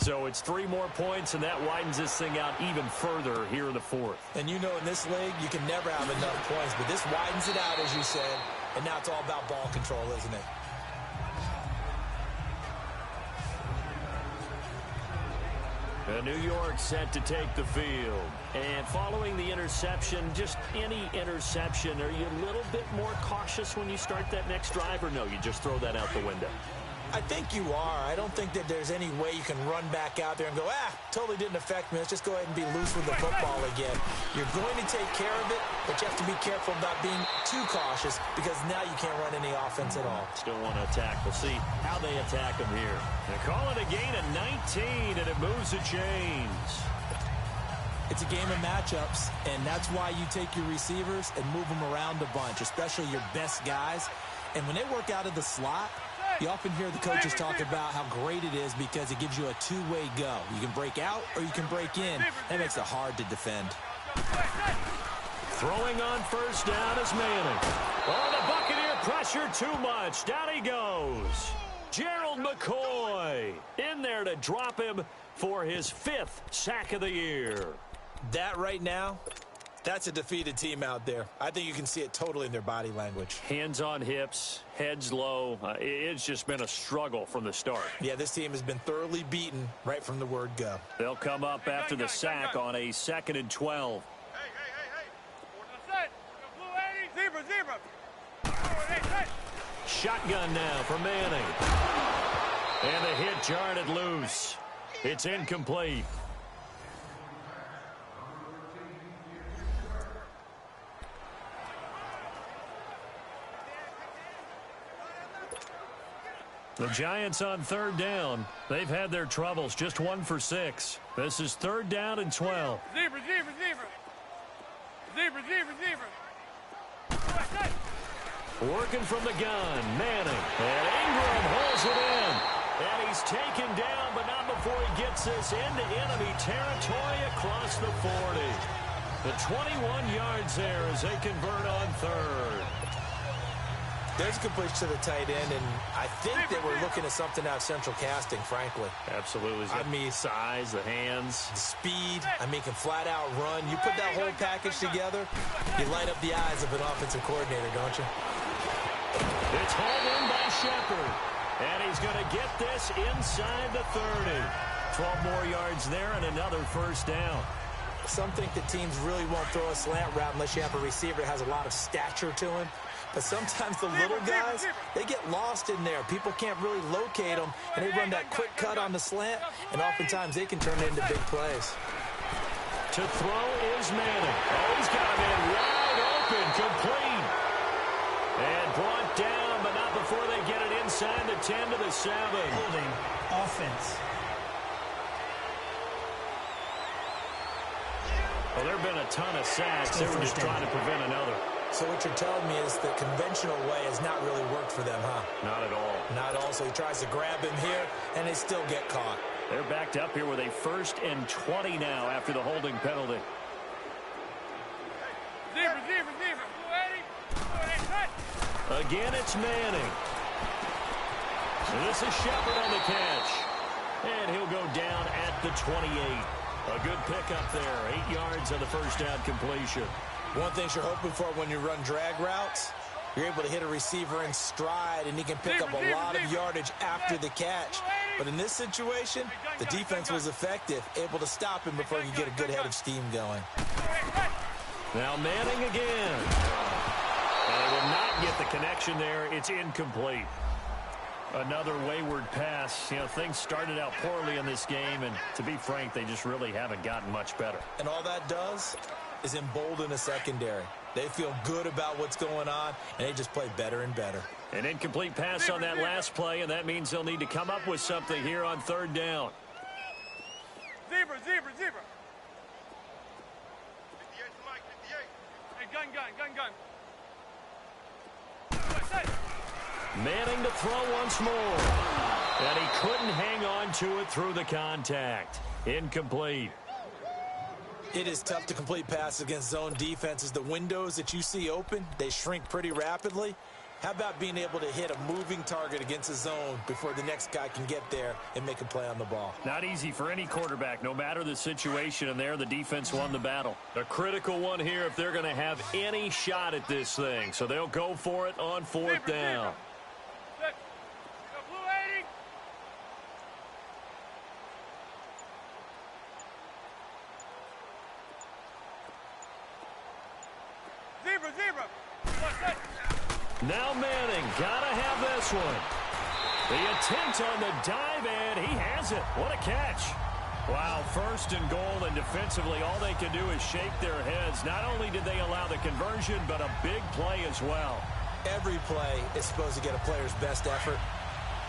So it's 3 more points, and that widens this thing out even further here in the 4th. And you know, in this league, you can never have enough points, but this widens it out, as you said, and now it's all about ball control, isn't it? New York set to take the field. And following the interception, just any interception, are you a little bit more cautious when you start that next drive, or no, you just throw that out the window? I think you are. I don't think that there's any way you can run back out there and go, totally didn't affect me. Let's just go ahead and be loose with the football again. You're going to take care of it, but you have to be careful about being too cautious because now you can't run any offense at all. Still want to attack. We'll see how they attack them here. They call it a gain of 19, and it moves the chains. It's a game of matchups, and that's why you take your receivers and move them around a bunch, especially your best guys. And when they work out of the slot, you often hear the coaches talk about how great it is because it gives you a two-way go. You can break out or you can break in. That makes it hard to defend. Throwing on first down is Manning. Oh, the Buccaneer pressure too much. Down he goes. Gerald McCoy in there to drop him for his 5th sack of the year. That right now, that's a defeated team out there. I think you can see it totally in their body language. Hands on hips, heads low. It's just been a struggle from the start. Yeah, this team has been thoroughly beaten right from the word go. They'll come up after the sack on a 2nd and 12. Shotgun now for Manning. And the hit jarred it loose. It's incomplete. The Giants on 3rd down. They've had their troubles. Just 1 for 6. This is 3rd down and 12. Zebra. Working from the gun. Manning. And Ingram holds it in. And he's taken down, but not before he gets this into enemy territory across the 40. The 21 yards there as they convert on 3rd. There's a completion to the tight end, and I think that we're looking at something out of central casting, frankly. Absolutely. I mean, size, the hands. The speed. I mean, can flat out run. You put that whole package together, you light up the eyes of an offensive coordinator, don't you? It's hauled in by Shepard. And he's going to get this inside the 30. 12 more yards there and another first down. Some think that teams really won't throw a slant route unless you have a receiver that has a lot of stature to him. But sometimes the little guys, they get lost in there. People can't really locate them, and they run that quick cut on the slant, and oftentimes they can turn it into big plays. To throw is Manning. Oh, he's got him in wide open, complete. And brought down, but not before they get it inside the 10 to the 7. Holding offense. Well, there have been a ton of sacks. They were just trying to prevent another. So what you're telling me is the conventional way has not really worked for them, huh? Not at all. Not at all. So he tries to grab him here, and they still get caught. They're backed up here with a 1st and 20 now after the holding penalty. Zebra. Again, it's Manning. So this is Shepard on the catch. And he'll go down at the 28. A good pickup there. 8 yards on the first down completion. One thing you're hoping for when you run drag routes, you're able to hit a receiver in stride, and he can pick up a lot of yardage after the catch. But in this situation, the defense was effective, able to stop him before you get a good head of steam going. Now Manning again. And they will not get the connection there. It's incomplete. Another wayward pass. You know, things started out poorly in this game, and to be frank, they just really haven't gotten much better. And all that does is embolden a secondary. They feel good about what's going on, and they just play better and better. An incomplete pass on that last play, and that means they'll need to come up with something here on 3rd down. Zebra. 58 to Mike, 58. Hey, gun. Manning to throw once more. And he couldn't hang on to it through the contact. Incomplete. It is tough to complete passes against zone defenses. The windows that you see open, they shrink pretty rapidly. How about being able to hit a moving target against a zone before the next guy can get there and make a play on the ball? Not easy for any quarterback, no matter the situation, and there the defense won the battle. A critical one here if they're going to have any shot at this thing. So they'll go for it on 4th down. Zebra. Now Manning, gotta have this one. The attempt on the dive, and he has it. What a catch. Wow, first and goal, and defensively, all they can do is shake their heads. Not only did they allow the conversion, but a big play as well. Every play is supposed to get a player's best effort.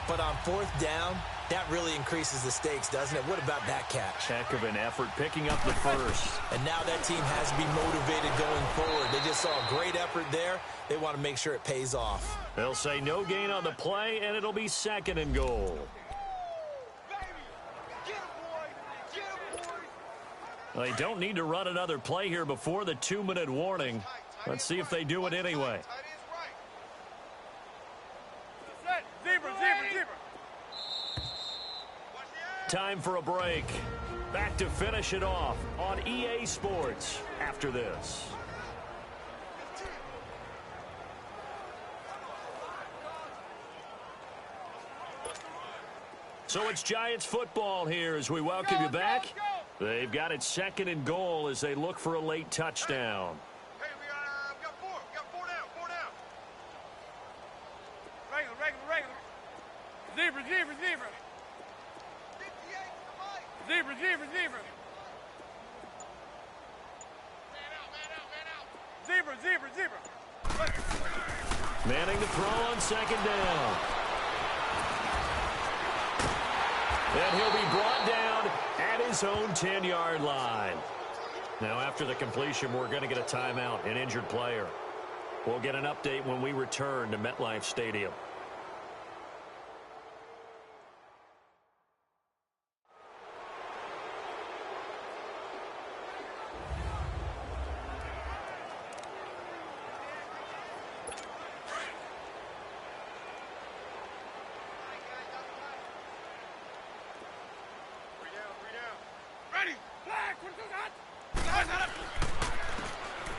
But on fourth down, that really increases the stakes, doesn't it? What about that catch? Heck of an effort, picking up the first. And now that team has to be motivated going forward. They just saw a great effort there. They want to make sure it pays off. They'll say no gain on the play, and it'll be second and goal. They don't need to run another play here before the 2-minute warning. Let's see if they do it anyway. Zebra, zebra, zebra. Time for a break. Back to finish it off on EA Sports after this. So it's Giants football here as we welcome you back. They've got it second and goal as they look for a late touchdown. Hey, we got four. We got four down. Regular. Zebra, zebra, zebra. 58 to the mic. Zebra. Man out. Zebra. Manning to throw on second down. And he'll be brought down at his own 10-yard line. Now, after the completion, we're going to get a timeout, an injured player. We'll get an update when we return to MetLife Stadium.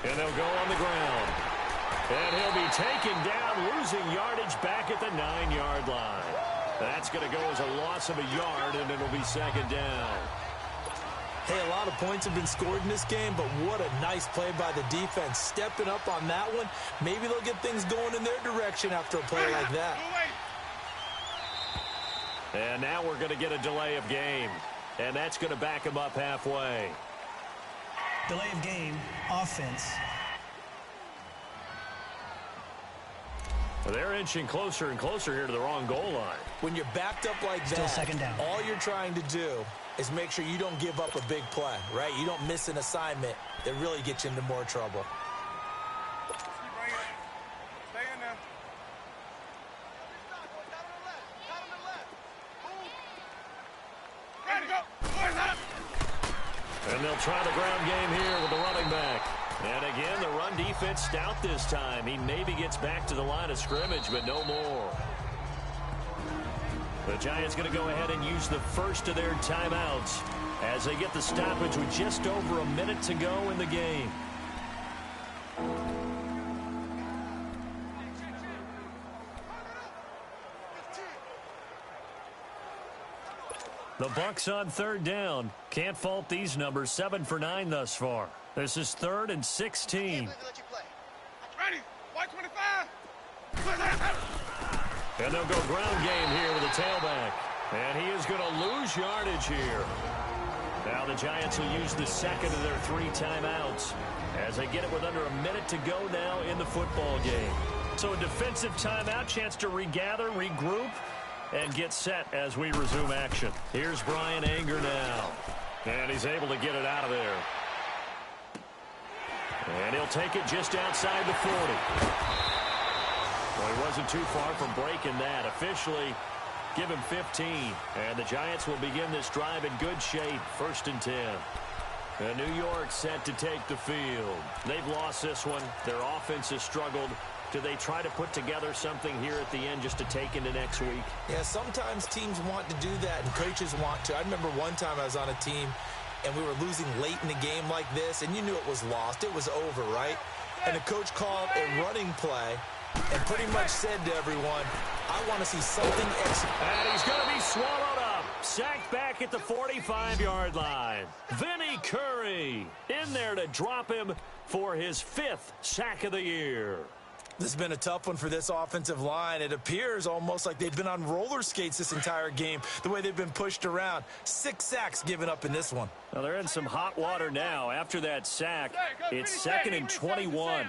And they'll go on the ground. And he'll be taken down, losing yardage back at the 9-yard line. That's going to go as a loss of a yard, and it'll be second down. Hey, a lot of points have been scored in this game, but what a nice play by the defense. Stepping up on that one, maybe they'll get things going in their direction after a play like that. And now we're going to get a delay of game. And that's going to back him up halfway. Delay of game, offense. Well, they're inching closer and closer here to the wrong goal line. When you're backed up like Still that, second down. all you're trying to do is make sure you don't give up a big play, right? You don't miss an assignment that really gets you into more trouble. Stay in there. Ready to go. And they'll try the ground game here with the running back. And again, the run defense stout this time. He maybe gets back to the line of scrimmage, but no more. The Giants going to go ahead and use the first of their timeouts as they get the stoppage with just over a minute to go in the game. The Bucks on third down. Can't fault these numbers. 7 for 9 thus far. This is 3rd and 16. Ready. White 25. And they'll go ground game here with a tailback. And he is going to lose yardage here. Now the Giants will use the second of their 3 timeouts as they get it with under a minute to go now in the football game. So a defensive timeout, chance to regather, regroup, and get set as we resume action. Here's Brian Anger now. And he's able to get it out of there. And he'll take it just outside the 40. Well, he wasn't too far from breaking that. Officially, give him 15. And the Giants will begin this drive in good shape. 1st and 10. And New York set to take the field. They've lost this one. Their offense has struggled. Do they try to put together something here at the end just to take into next week? Yeah, sometimes teams want to do that and coaches want to. I remember one time I was on a team and we were losing late in the game like this, and you knew it was lost. It was over, right? And the coach called a running play and pretty much said to everyone, I want to see something extra. And he's going to be swallowed up. Sacked back at the 45-yard line. Vinny Curry in there to drop him for his 5th sack of the year. This has been a tough one for this offensive line. It appears almost like they've been on roller skates this entire game, the way they've been pushed around. 6 sacks given up in this one. Well, they're in some hot water now. After that sack, it's 2nd and 21.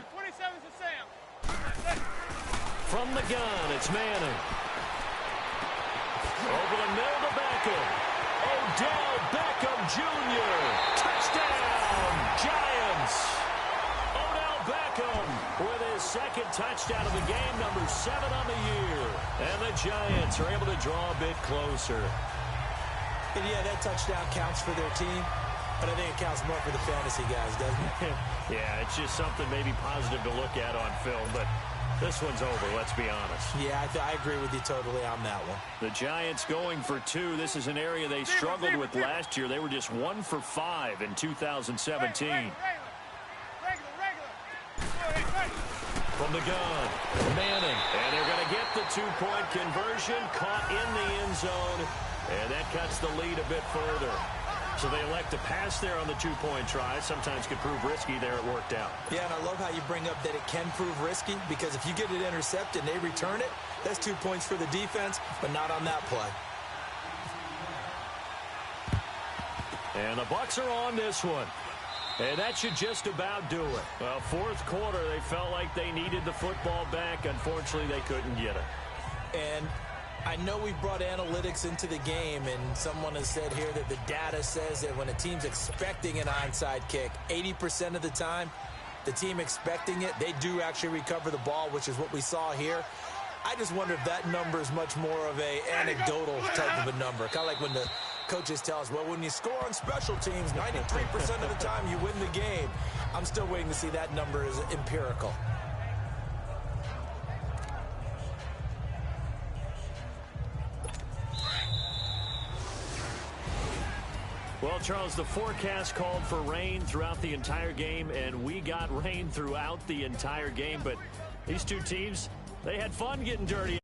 From the gun, it's Manning. Over the middle to Beckham. Odell Beckham Jr. Touchdown, Giants. Odell Beckham with his 2nd touchdown of the game, number 7 on the year. And the Giants are able to draw a bit closer. And yeah, that touchdown counts for their team, but I think it counts more for the fantasy guys, doesn't it? Yeah, it's just something maybe positive to look at on film, but this one's over, let's be honest. Yeah, I agree with you totally on that one. The Giants going for 2. This is an area they struggled with last year. They were just 1 for 5 in 2017. From the gun, Manning. And they're going to get the 2-point conversion, caught in the end zone, and that cuts the lead a bit further. So they elect to pass there on the 2-point try. Sometimes could prove risky there. It worked out. Yeah, and I love how you bring up that it can prove risky, because if you get it intercepted and they return it, that's 2 points for the defense, but not on that play. And the Bucs are on this one. And that should just about do it. Well, 4th quarter, they felt like they needed the football back. Unfortunately, they couldn't get it. And I know we brought analytics into the game, and someone has said here that the data says that when a team's expecting an onside kick, 80% of the time, the team expecting it, they do actually recover the ball, which is what we saw here. I just wonder if that number is much more of a anecdotal type of a number. Kind of like when the coaches tell us, well, when you score on special teams, 93% of the time you win the game. I'm still waiting to see that number is empirical. Well, Charles, the forecast called for rain throughout the entire game, and we got rain throughout the entire game. But these two teams, they had fun getting dirty